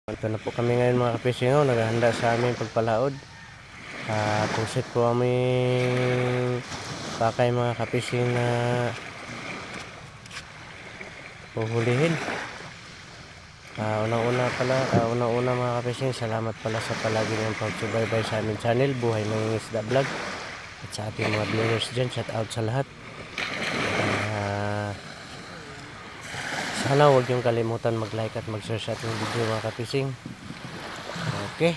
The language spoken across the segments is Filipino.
Ito na po kami ngayon mga kapisingaw, naghahanda sa aming pagpalaod. Pusit po aming pakay mga kapising na puhulihin. Unang-una mga kapising, salamat pala sa palagi ng pagsubaybay sa aming channel, Buhay Mangingisda Vlog. At sa ating mga viewers dyan, shout out sa lahat. Sana huwag niyong kalimutan mag-like at mag-share sa ating video mga kapising. Okay.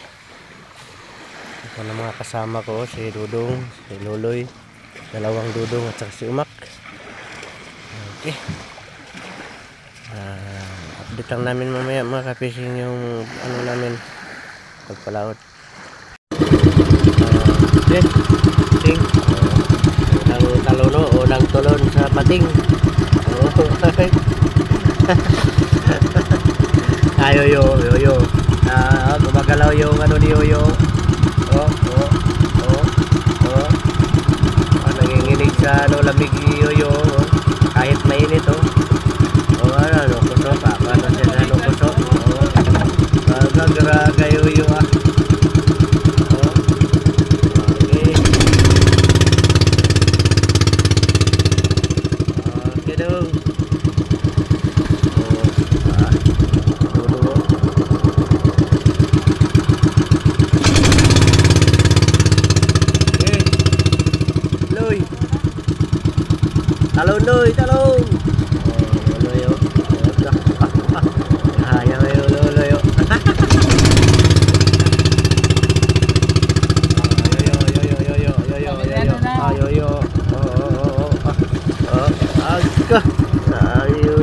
Ito na mga kasama ko, si Dudong, si Luloy, dalawang Dudong at saka si Umak. Okay. Update lang namin mamaya mga kapising yung ano namin pagpalaot. Okay. Ting. Unang talono, unang tulon sa pating. Yo. Gumagalaw yung ano ni Yoyo. Nanginginig sa ano, lamig ni Yoyo. Kahit mainit kuso pa. Paano siya sa kuso? Gagaraga Yoyo Okay. Okay daw. Talon doy, talon. Loy. Haya kayo loy. Yo. Agka. Yo.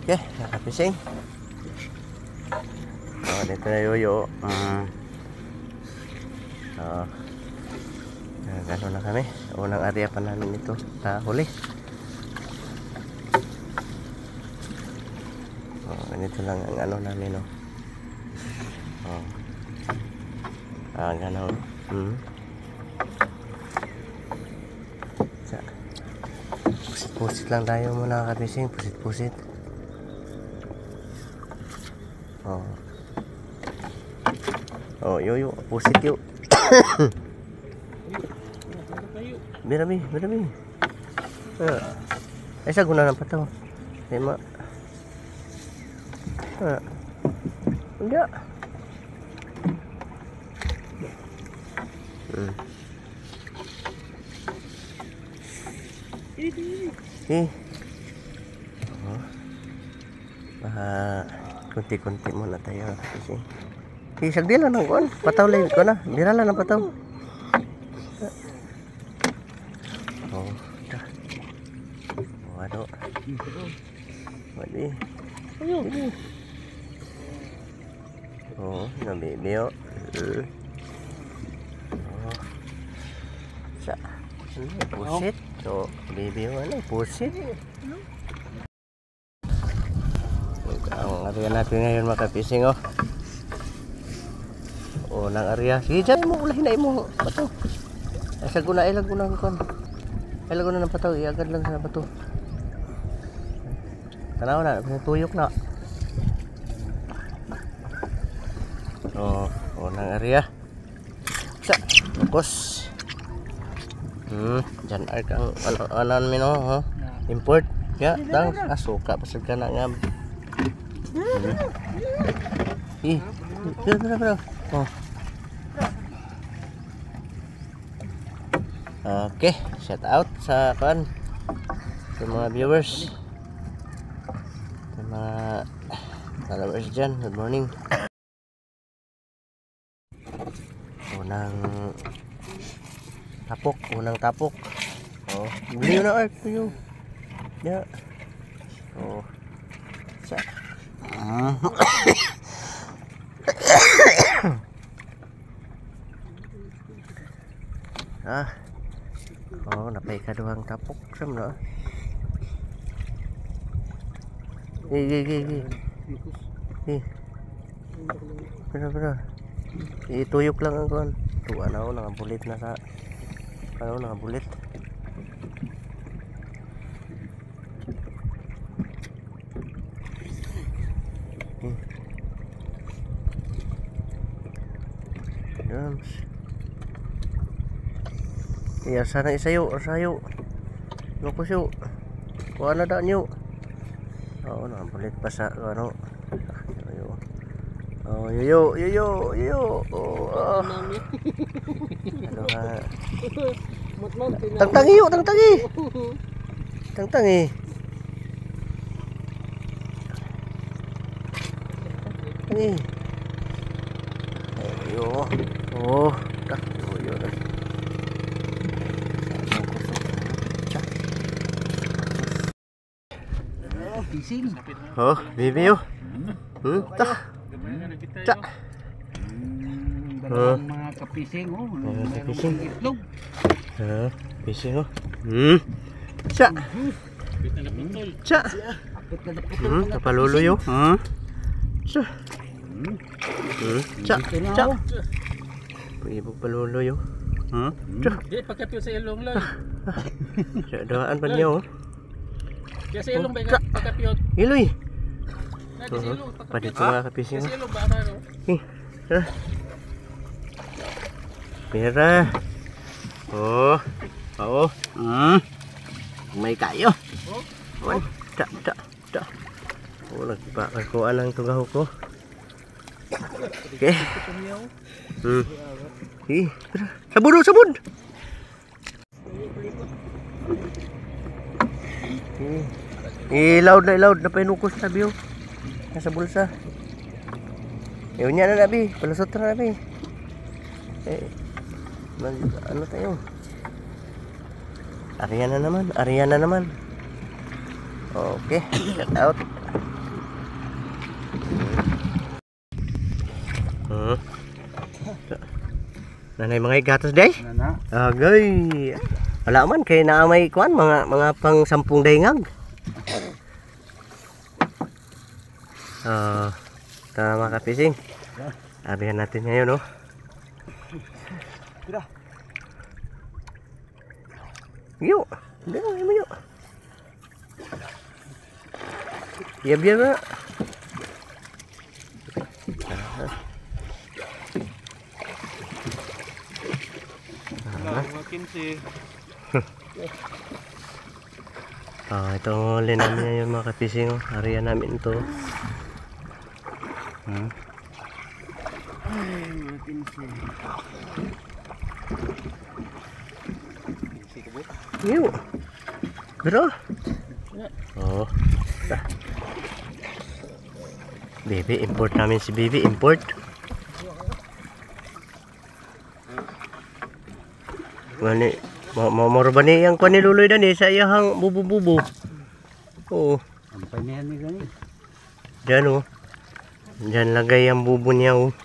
Okay, nakapising. Dito na Yoyo. Gano'n na kami. Unang area pa namin ito. Huli. Ganito lang ang ano namin. Gano'n. Pusit lang tayo muna kapising. Pusit. Yoyo, pusit yuk. Birami. Sa guna ng pataw. Tema. Enggak. Kunti-kunti muna tayo kasi sagdila ng kon pataw lang ko na birala ng pataw. Wadi nabibyo sa pusit bibyo pusit. Ang area natin ngayon mga kapising unang area. Sige dyan mo, ulahin na mo bato. Ilag ko na ng pataw. Iagad lang sa bato. Tanaw na, tuyok na. Unang area. Focus. Dyan ay kang anan mino import. Ya, dang asuka pasag ka na nga. Bro. Okay, shout out sa mga viewers, sa mga followers dyan. Good morning. Unang tapok. Bili na art ko. Ya. Oh, napay kaduhang tapok sam no. Gi. Bener. Ituyok lang ang kuan. Tuwa na ako nakabulit na sa nakabulit. Drums. Iya sana isayo. Lukos yuk. Kuha na daan yuk. Oo, nakabulit pa sa ano. Oh, yo. Oh. Ano ka? Tangtangi yuk, tangtangi. Tangtangi. Ayo. Oh, dah. Yo. Pising. Oh, bibi yo. Tah. Cak. Dalawang mga kapising oh. Kapising. Itlog. Pising oh. Cak. Cak. Kapalulo yo. Cak. Cak. Ibu palulo yo. Cak. Di pagkapyo sa ilong lang. Cak dawaan pa niyo. Kaya sa ilong ba nga pagkapyo? Iloy. Na di sa ilong Pada pagkapyo. tu lah kapising. Sa ilong ba ano? Merah. Oh. May kayo. Oh. Tak. Oh, nagpakakuan ang tugaw ko. Okay. Sabun. Ilaud na pinukos na biyo. Nasa bulsa. Yun niya na nabi. Palusot na nabi. Ano tayo? Ariana naman. Okay. Shout out. Nanay mga gatas day? Agay. Wala man kay naa may kuan mga pang 10 daingag. Tama kapising. Abihan natin ngayon, no? Yuk, yuk. Biar na. Ito huli namin yung mga kapising. Area namin ito. Yuk. Bro. Oh. Baby import namin si Baby import. Mani mau ba ni yang kuan ni Luloy dan sa iyang bubu-bubu. Oo. Ang panihan ni gani. Diyan oh. Diyan lagay ang bubu niya oh.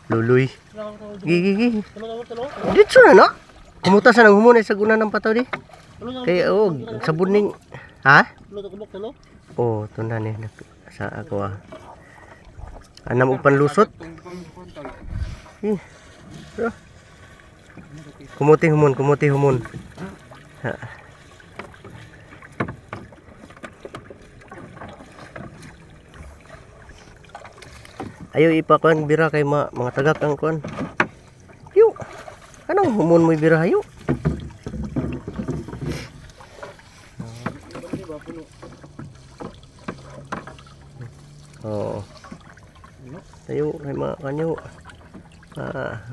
Luloy. Gigi. Dito na no? Kumuta sa nang humunay sa guna ng pataw di. Kaya oh, sabon ning ha? Oh, tunda ni sa ako ah. Anam upan lusot. Kumuti humun. Ha. Ayo ipakuan bira kay mga tagak ang kuan. Yo. Anong humun mo bira ayo? Oh. Ayo kay mga kanyo.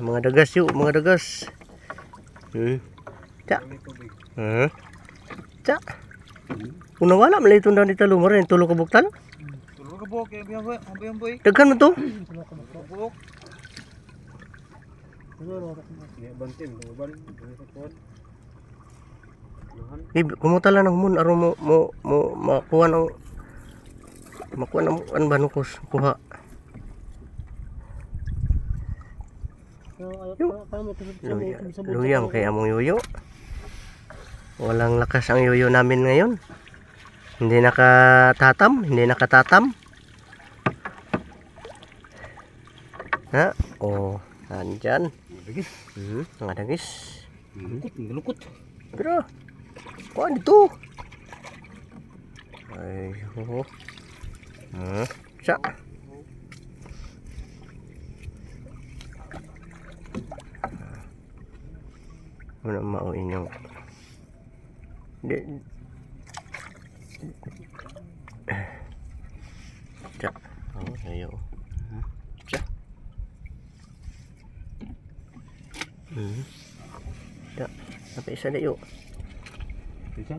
Mga dagas yuk, mga dagas. Cak. Cak. Una wala malay tunda ni talo mo rin tulo ka buktan. Tulo ka buk ang boy. Daghan mo to. Buk. Bantin, ban. Kumuta lang ng mun aron mo makuha ng an banukos kuha. Luyang kay among yuyo. Walang lakas ang yoyo namin ngayon. Hindi nakatatam. Ha? Oh, nandyan. Mga dagis. Lukot. Pero, kuha dito. Ay, oh. Siya. Wala mauin yung siya. Oh, ayo. Siya. Siya. Sampai isa na yun. Bisa?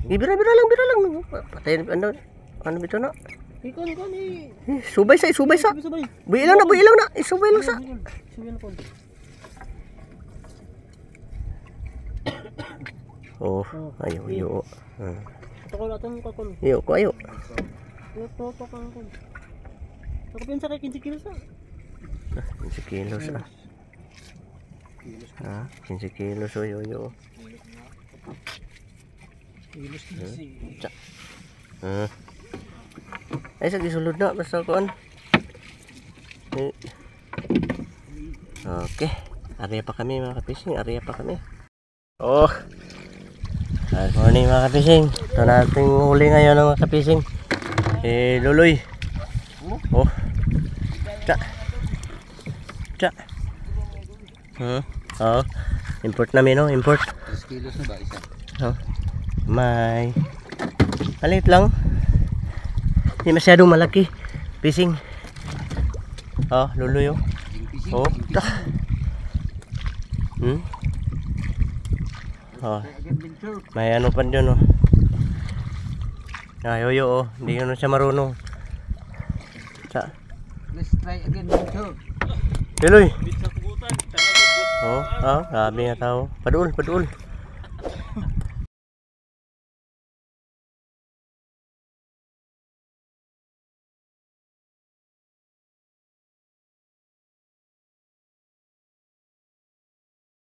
Bira lang. Patayin, ano bito na? Ikon ni. Subay sa. Sabay. Buwi lang na. Subay lang sa. Sabay na ko. Oh, ayo. Ito ko natin ko kon. Ayo ko, ayo. Ito kan kon. Ako pinsa kay 15 kilos na. 15 kilos ah. 15 kilos oh, yo. Kilos Tsa. Ay, sa gisulod na basta kuan. Okay. Area pa kami mga kapising, Oh. Good morning mga kapising. Ito nating huli ngayon mga kapising. Luloy. Oh. Tsa. Oh. Import namin no, import. 10 kilos na ba isa? Oh. May maliit lang. Hindi masyadong malaki. Fishing. Oh, luloy oh. Oh. Oh. May ano pa dyan oh. Yoyo oh. Hindi yun siya marunong. Let's try again, Venture. Luloy. Bitsa kubutan. Oh, grabe nga tao. Padul.